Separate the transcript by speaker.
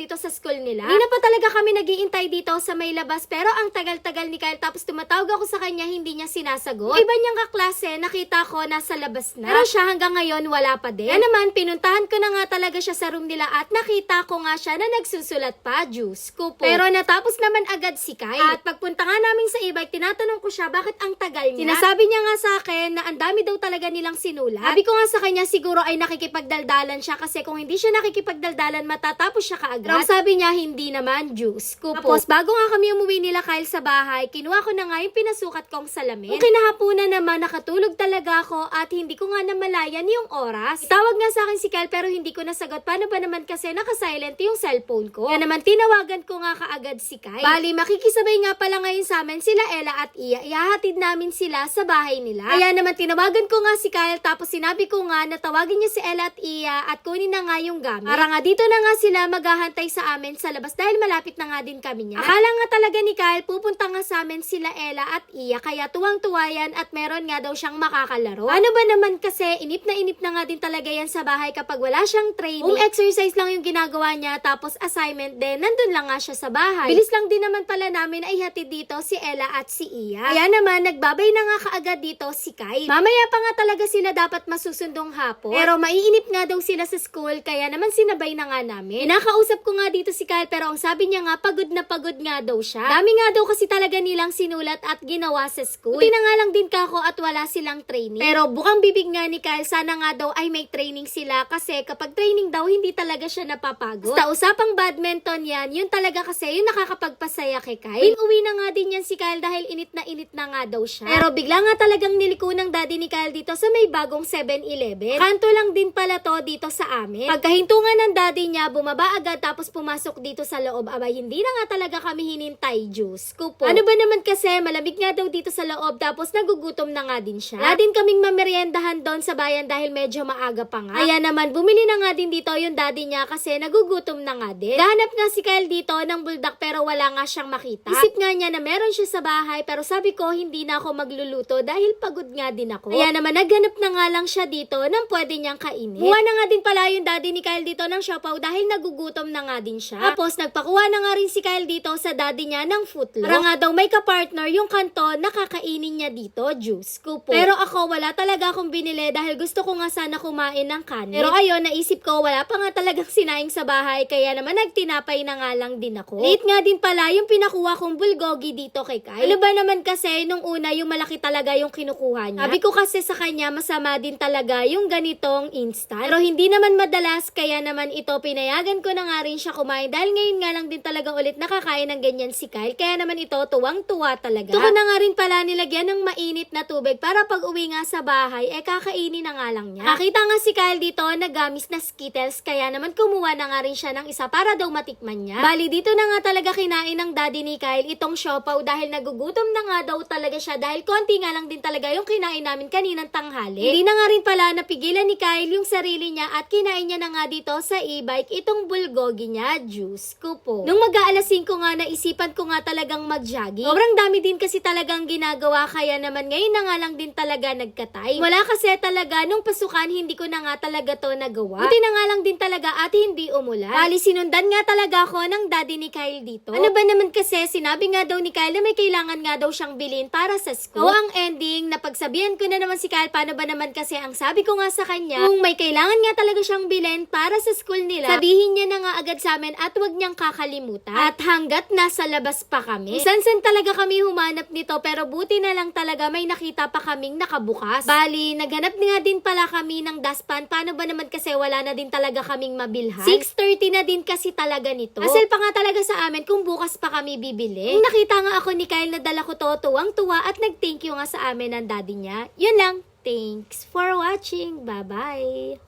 Speaker 1: dito sa school nila. Hindi na pa talaga kami nag-iintay dito sa may labas, pero ang tagal-tagal ni Kyle, tapos tumatawag ako sa kanya, hindi niya sinasagot. Iba niyang kaklase, nakita ko nasa labas na. Pero siya hanggang ngayon wala pa din. Kaya naman, pinuntahan ko na nga talaga siya sa room nila at nakita ko nga siya na nagsusulat pa, Diyos ko po. Pero natapos naman agad si Kyle. At pagpunta nga namin sa e-bike, tinatanong ko siya bakit ang tagal niya. Sinasabi niya nga sa akin na ang dami daw talaga nilang sinulat. Sabi ko nga sa kanya, siguro ay nakikipagdaldalan siya kasi kung hindi siya nakikipagdaldalan, matatapos siya kaagad. Pero sabi niya, hindi naman, Diyos ko po. Tapos bago nga kami umuwi nila Kyle sa bahay, kinuha ko na nga yung pinasukat kong salamin. Kung kinahapunan naman, nakatulog talaga ako at hindi ko nga namalayan yung oras. Tawag nga sa akin si Kyle pero hindi ko nasagot. Paano ba naman kasi nakasilent yung cellphone ko? Kaya naman tinawagan ko nga kaagad si Kyle. Bali, makikisabay nga pala ngayon sa amin sila Ella at Iya. Ihahatid namin sila sa bahay nila. Kaya naman tinawagan ko nga si Kyle tapos sinabi ko nga na tawagin niya si Ella at Iya at kunin na nga yung gamit. Para nga dito na nga sila maghahantay sa amin sa labas dahil malapit na nga din kami niya. Akala nga talaga ni Kyle pupunta nga sa amin sila Ella at Iya kaya tuwang-tuwa yan at meron nga daw siyang makakalaro. Ano ba naman kasi inip na nga din talaga yan sa bahay kapag wala siyang training. Home exercise lang yung ginagawa niya tapos assignment din nandun lang nga siya sa bahay. Bilis lang din naman pala namin ay hatid dito si Ella at si Iya. Kaya naman nagbabay na nga kaagad dito si Kyle. Mamaya pa nga talaga sila dapat masusundong hapon. Pero maiinip nga daw sila sa school kaya naman sinabay na nga namin. Nakausap ko nga dito si Kyle pero ang sabi niya nga pagod na pagod nga daw siya. Dami nga daw kasi talaga nilang sinulat at ginawa sa school. Buti na nga lang din kako at wala silang training. Pero bukang bibig nga ni Kyle, sana nga daw ay may training sila kasi kapag training daw hindi talaga siya napapagod. Basta usapang badminton yan, yun talaga kasi yung nakakapagpasaya kay Kyle. Uwi na nga din yan si Kyle dahil init na nga daw siya. Pero bigla nga talagang niliko ng daddy ni Kyle dito sa may bagong 7-Eleven. Kanto lang din pala to dito sa amin. Pagkahinto nga ng daddy niya, bumaba agad tapos pumasok dito sa loob. Abay, hindi na nga talaga kami hinintay, Diyos ko po. Ano ba naman kasi, malamig nga daw dito sa loob tapos nagugutom na nga din siya. Wala din kaming mameryendahan doon sa bayan dahil medyo maaga pa nga. Kaya naman, bumili na nga din dito yung daddy niya kasi nagugutom na nga din. Gahanap nga si Kyle dito ng buldak pero wala nga siyang makita. Isip nga niya na meron siya sa bahay pero sabi ko hindi na ako magluluto dahil pagod nga din ako. Kaya naman naghanap na nga lang siya dito ng pwede niyang kainin. Kuha na nga din pala yung daddy ni Kyle dito ng siopaw dahil nagugutom na nga din siya. Tapos nagpakuha na nga rin si Kyle dito sa daddy niya ng footlong. Para nga daw may kapartner yung kanto na kakainin niya dito, Diyos ko po. Pero ako wala talaga akong binili dahil gusto ko nga sana kumain ng kanin. Pero ayun, naisip ko wala pa nga talagang sinaing sa bahay kaya naman nagtinapay na nga lang din ako. Late nga din pala yung pinakuha kong bulgogi dito kay Kyle. Ano ba naman kasi nung una yung malaki talaga yung kinukuha niya. Sabi ko kasi sa kanya masama din talaga yung ganitong instant. Pero hindi naman madalas kaya naman ito pinayagan ko na nga rin siya kumain dahil ngayon nga lang din talaga ulit nakakain ng ganyan si Kyle. Kaya naman ito tuwang-tuwa talaga. Ito ko na nga rin pala nilagyan ng mainit na tubig para pag uwi nga sa bahay kakainin na nga lang niya. Nakita nga si Kyle dito nagamis na Skittles kaya naman kumuha na nga rin siya ng isa para daw matikman niya. Bali dito na nga talaga kinain ng daddy ni Kyle itong siopaw dahil nagugutom na nga daw talaga siya dahil konti nga lang din talaga yung kinain namin kaninang tanghali. Hindi na nga rin pala napigilan ni Kyle yung sarili niya at kinain niya na nga dito sa e-bike itong bulgogi niya, Diyos ko po. Nung mag-aalas 5 nga naisipan ko nga talagang mag-jogging. Sobrang dami din kasi talagang ginagawa kaya naman ngayon na nga lang din talaga nagkatay. Wala kasi talaga nung pasukan hindi ko na nga talaga to nagawa. Buti na nga lang din talaga at hindi umulan. Bali sinundan nga talaga ako ng daddy ni Kyle dito. Ano ba naman kasi sinabi nga daw ni Kyle na may kailangan nga daw siyang bilhin para sa school. So ang ending napagsabihan ko na naman si Kyle paano ba naman kasi ang sabi ko nga sa kanya kung may kailangan nga talaga siyang bilhin para sa school nila sabihin niya na nga agad sa amin at wag niyang kakalimutan. At hanggat nasa labas pa kami san talaga kami humanap nito pero buti na lang talaga may nakita pa kaming nakabukas. Bali naghanap nga din pala kami ng dustpan paano ba naman kasi wala na din talaga kaming mabilhan. 6:30 na din kasi talaga nito. Asal pa nga talaga sa amin kung bukas pa kami bibili. Nung nakita nga ako ni Kyle na dala ko to, tuwang-tuwa at nag-thank you nga sa amin ng daddy niya. Yun lang. Thanks for watching. Bye-bye.